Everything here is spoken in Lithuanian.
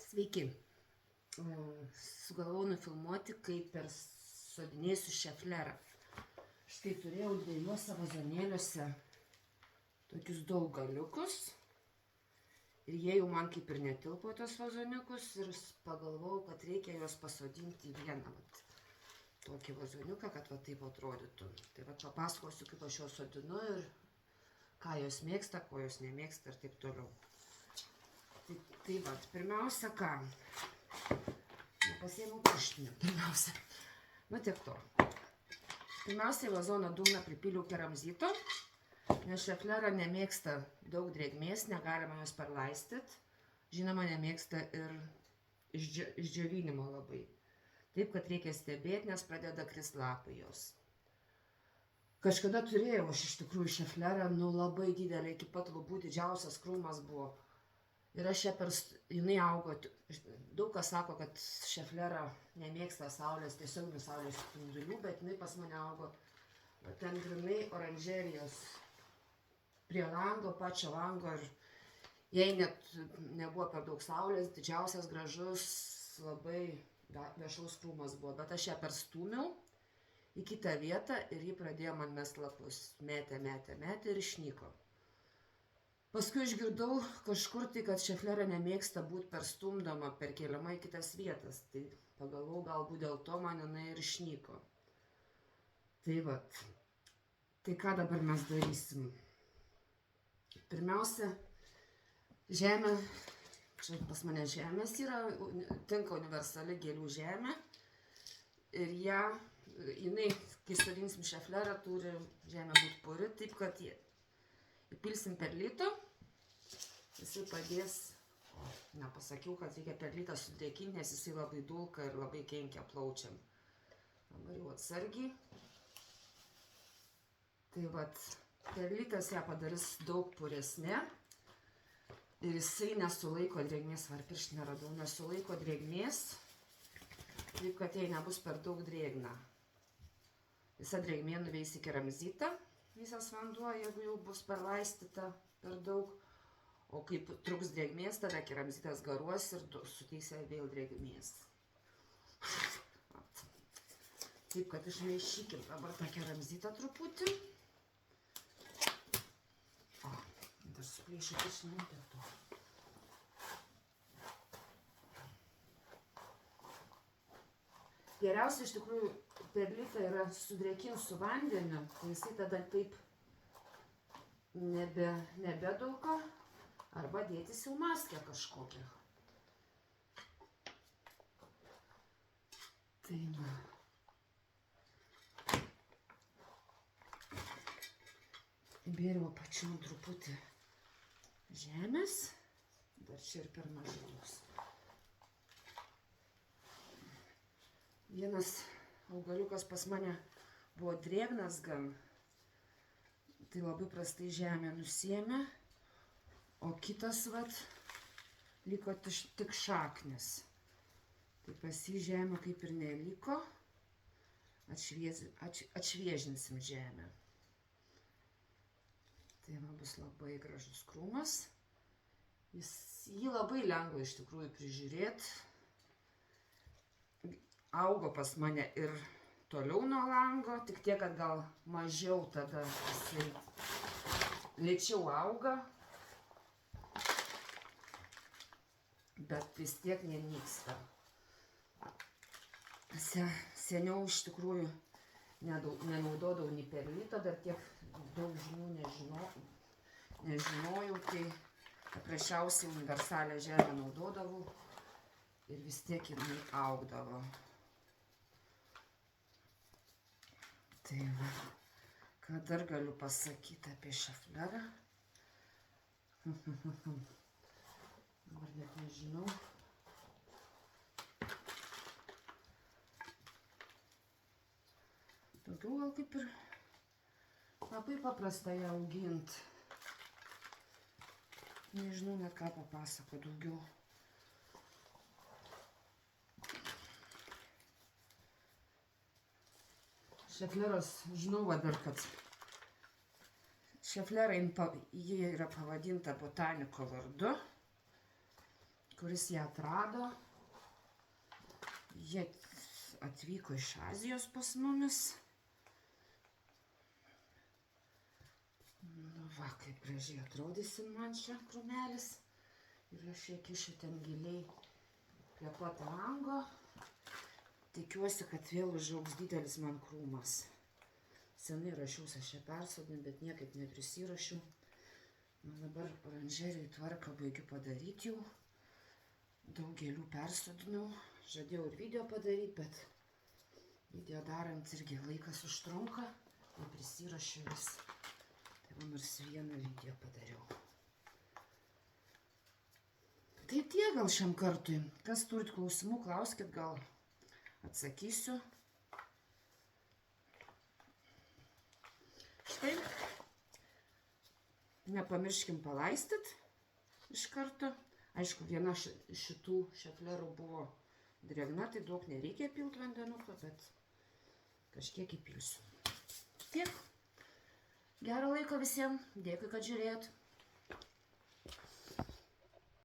Sveiki. Sugalvojau nufilmuoti, kaip persodinėsiu šeflerą. Štai turėjau dviejuose vazonėliuose tokius du augaliukus. Ir jie jau man kaip ir netilpo tos vazoniukus. Ir pagalvojau, kad reikia juos pasodinti į vieną tokį vazoniuką, kad va taip atrodytų. Tai va papasakosiu, kaip aš juos sodinu ir ką jos mėgsta, ko jos nemėgsta ir taip toliau. Tai va, pirmiausia ką? Pasiėmiau pirštinę, pirmiausia. Nu tiek to. Pirmiausia, į vazono dugną pripyliau keramzito, nes šeflera nemėgsta daug drėgmės, negalima jos perlaistyti. Žinoma, nemėgsta ir išdžiovinimo labai. Taip, kad reikia stebėti, nes pradeda krist lapai jos. Kažkada turėjau aš iš tikrųjų šeflerą, labai didelė, iki pat lubų didžiausias krūmas buvo. Ir aš jinai augo, daug kas sako, kad šeflera nemėgsta saulės, tiesioginių saulės spindulių, bet jinai pas mane augo ten grynai oranžerijos prie lango, pačio lango, ir jai net nebuvo per daug saulės, didžiausias gražus, labai vešlaus krūmas buvo, bet aš ją perstūmiau į kitą vietą ir ji pradėjo man mest lapus, metė ir išnyko. Paskui išgirdau kažkur tai, kad šeflera nemėgsta būti perstumdoma, perkeliama į kitas vietas. Tai pagalvojau, galbūt dėl to man jinai ir išnyko. Tai vat. Tai ką dabar mes darysim? Pirmiausia, žemė, čia pas mane žemės yra, tinka universali gėlių žemė. Ir jinai, kai sodinsim šeflerą, turi žemė būti puri, taip kad įpilsim perlito, jisai padės, nepasakiau, kad reikia perlitą sudrėkinti, nes jisai labai dulka ir labai kenkia plaučiam. Dabar jau atsargiai. Tai vat, perlitas ją padarys daug puresnė ir jisai nesulaiko drėgmės, var pirštinę radau, nesulaiko drėgmės, taip kad jai nebus per daug drėgna. Visa drėgmė nuveis į keramzitą. Visas vanduo, jeigu jau bus perlaistyta per daug, o kaip truks drėgmės, tada keramzitas garuos ir suteiks jai vėl drėgmės. Taip, kad išmaišykim dabar tą keramzitą truputį. O, dar suplėšiu pirštinę dėl to. Geriausia iš tikrųjų perlitą yra sudrėkinti su vandeniu, tai jisai tada taip nebedulka, arba dėtis jau maskę kažkokią. Tai va. Įbėriau apačion truputį žemės, dar čia ir per mažus. Vienas augaliukas pas mane buvo drėgnas gan, tai labai prastai žemė nusiėmė, o kitas liko tik šaknis. Tai pas jį žemė kaip ir neliko, atšviežinsim žemę. Tai bus labai gražus krūmas. Jį labai lengva iš tikrųjų prižiūrėti. Augo pas mane ir toliau nuo lango, tik tiek, kad gal mažiau tada jisai lėčiau auga, bet vis tiek nenyksta. Seniau iš tikrųjų nenaudodavau nei perlito, dar tiek daug žinių nežinojau, tai paprasčiausiai universalią žemę naudodavau ir vis tiek jinai augdavo. Tai va, ką dar galiu pasakyti apie šeflerą? Dabar net nežinau. Daugiau gal kaip ir labai paprasta ją auginti. Nežinau net ką papasako daugiau. Šefleros, žinau dar, kad šeflera, ji yra pavadinta botaniko vardu. kuris ją atrado. Jie atvyko iš Azijos pas mumis. Nu va, kaip gražiai atrodysim man čia krūmelis. Ir aš ją kišiu ten giliai prie pat lango. Tikiuosi, kad vėl užaugs didelis man krūmas. Senai rašiausi aš ją persodinti, bet niekaip neprisirašiau. Man dabar oranžerijai tvarką baigiu padaryti jau. Daug gėlių persodinau. Žadėjau ir video padaryti, bet video darant irgi laikas užtrunka. Neprisirašiau vis. Tai man nors vieną video padariau. Tai tiek gal šiam kartui. Kas turit klausimų, klauskit, gal atsakysiu. Štai. Nepamirškim palaistyt iš karto. Aišku, viena šitų šeflerų buvo drėgna, tai daug nereikia pilt vandenuko, bet kažkiek įpilsiu. Tiek. Gero laiko visiems. Dėkui, kad žiūrėjot.